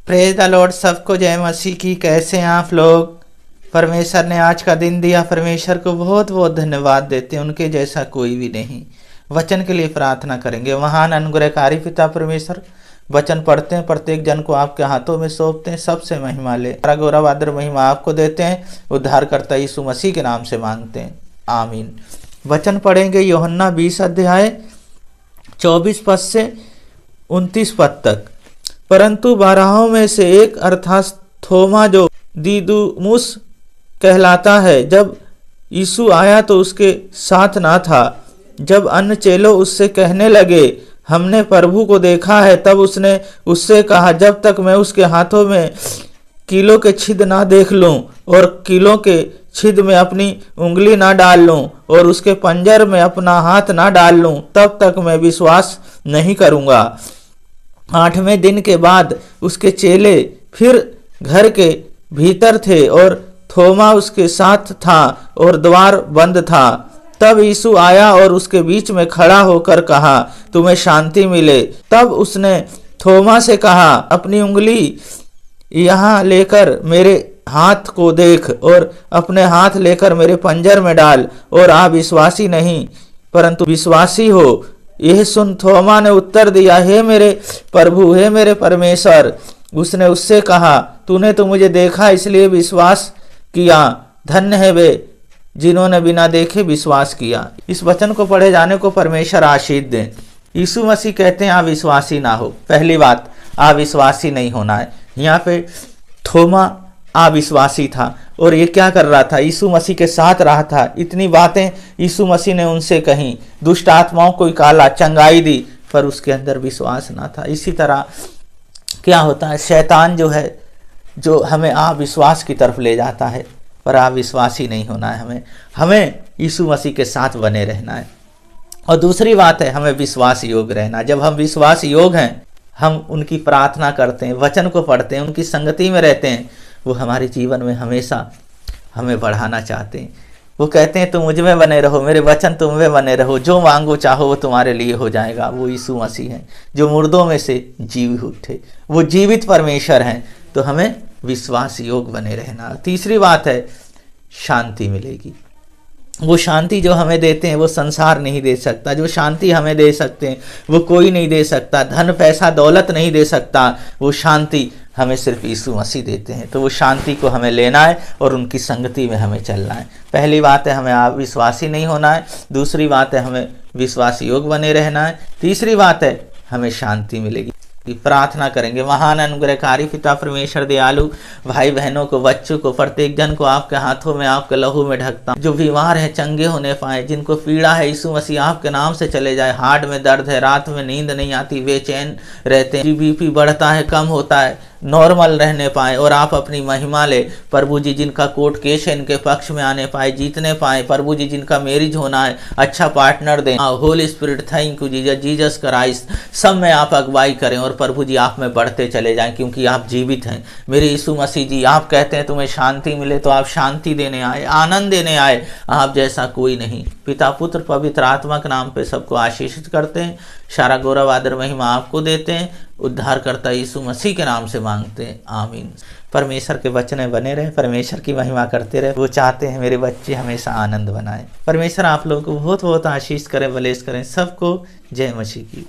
Praise the Lord, सबको जय मसीह की। कैसे हैं आप लोग? परमेश्वर ने आज का दिन दिया, परमेश्वर को बहुत बहुत धन्यवाद देते हैं। उनके जैसा कोई भी नहीं। वचन के लिए प्रार्थना करेंगे। महान अनुग्रहकारी पिता परमेश्वर, वचन पढ़ते हैं, प्रत्येक जन को आपके हाथों में सौंपते हैं। सबसे महिमा ले, सारा गौरव आदर महिमा आपको देते हैं। उद्धारकर्ता यीशु मसीह के नाम से मांगते हैं, आमीन। वचन पढ़ेंगे यूहन्ना 20 अध्याय 24 पद से 29 पद तक। परंतु 12 में से एक अर्थात थोमा, जो दिदुमुस कहलाता है, जब यीशु आया तो उसके साथ ना था। जब अन्य चेलों उससे कहने लगे, हमने प्रभु को देखा है, तब उसने उससे कहा, जब तक मैं उसके हाथों में कीलों के छिद ना देख लूं और कीलों के छिद में अपनी उंगली ना डाल लूं और उसके पंजर में अपना हाथ ना डाल लूं, तब तक मैं विश्वास नहीं करूंगा। 8वें दिन के बाद उसके चेले फिर घर के भीतर थे और थोमा उसके साथ था और द्वार बंद था। तब यीशु आया और उसके बीच में खड़ा होकर कहा, तुम्हें शांति मिले। तब उसने थोमा से कहा, अपनी उंगली यहाँ लेकर मेरे हाथ को देख और अपने हाथ लेकर मेरे पंजर में डाल और आप विश्वासी नहीं परंतु विश्वासी हो। यह सुन थोमा ने उत्तर दिया, हे मेरे प्रभु, हे मेरे परमेश्वर। उसने उससे कहा, तूने तो मुझे देखा इसलिए विश्वास किया। धन्य है वे जिन्होंने बिना देखे विश्वास किया। इस वचन को पढ़े जाने को परमेश्वर आशीष दें। यीशु मसीह कहते हैं अविश्वासी ना हो। पहली बात, अविश्वासी नहीं होना है। यहाँ पे थोमा अविश्वासी था और ये क्या कर रहा था? यीशु मसीह के साथ रहा था। इतनी बातें यीशु मसीह ने उनसे कही, दुष्ट आत्माओं को निकाला, चंगाई दी, पर उसके अंदर विश्वास ना था। इसी तरह क्या होता है, शैतान जो है, जो हमें अविश्वास की तरफ ले जाता है, पर अविश्वासी नहीं होना है। हमें यीशु मसीह के साथ बने रहना है। और दूसरी बात है, हमें विश्वास योग रहना। जब हम विश्वास योग हैं, हम उनकी प्रार्थना करते हैं, वचन को पढ़ते हैं, उनकी संगति में रहते हैं, वो हमारे जीवन में हमेशा हमें बढ़ाना चाहते हैं। वो कहते हैं, तुम मुझ में बने रहो, मेरे वचन तुम में बने रहो, जो मांगो चाहो वो तुम्हारे लिए हो जाएगा। वो यीशु मसीह हैं जो मुर्दों में से जीवित उठे, वो जीवित परमेश्वर हैं। तो हमें विश्वास योग बने रहना। तीसरी बात है, शांति मिलेगी। वो शांति जो हमें देते हैं वो संसार नहीं दे सकता। जो शांति हमें दे सकते हैं वो कोई नहीं दे सकता। धन पैसा दौलत नहीं दे सकता। वो शांति हमें सिर्फ यीशु मसीह देते हैं। तो वो शांति को हमें लेना है और उनकी संगति में हमें चलना है। पहली बात है, हमें अविश्वासी नहीं होना है। दूसरी बात है, हमें विश्वास योग बने रहना है। तीसरी बात है, हमें शांति मिलेगी। प्रार्थना करेंगे। महान अनुग्रहकारी पिता परमेश्वर, दयालु भाई बहनों को, बच्चों को, प्रत्येक जन को आपके हाथों में, आपके लहू में ढकता हूं। जो बीमार है चंगे होने पाए, जिनको पीड़ा है यीशु मसीह आपके नाम से चले जाए। हार्ट में दर्द है, रात में नींद नहीं आती, बेचैन रहते हैं, बीपी बढ़ता है, कम होता है, नॉर्मल रहने पाए और आप अपनी महिमा ले। प्रभु जी, जिनका कोर्ट केस है इनके पक्ष में आने पाए, जीतने पाए। प्रभु जी, जिनका मैरिज होना है, अच्छा पार्टनर दें। Holi spirit, thank you Jesus, Jesus Christ, सब में आप अगुवाई करें और प्रभु जी आप में बढ़ते चले जाएं, क्योंकि आप जीवित हैं। मेरे यीशु मसीह जी, आप कहते हैं तुम्हें शांति मिले, तो आप शांति देने आए, आनंद देने आए। आप जैसा कोई नहीं। पिता पुत्र पवित्र आत्मा के नाम पे सबको आशीषित करते हैं। सारा गौरव आदर महिमा आपको देते हैं। उद्धारकर्ता यीशु मसीह के नाम से मांगते हैं, आमीन। परमेश्वर के वचन में बने रहे, परमेश्वर की महिमा करते रहे। वो चाहते हैं मेरे बच्चे हमेशा आनंद बनाए। परमेश्वर आप लोगों को बहुत बहुत आशीष करें, बलेस करें। सबको जय मसीह की।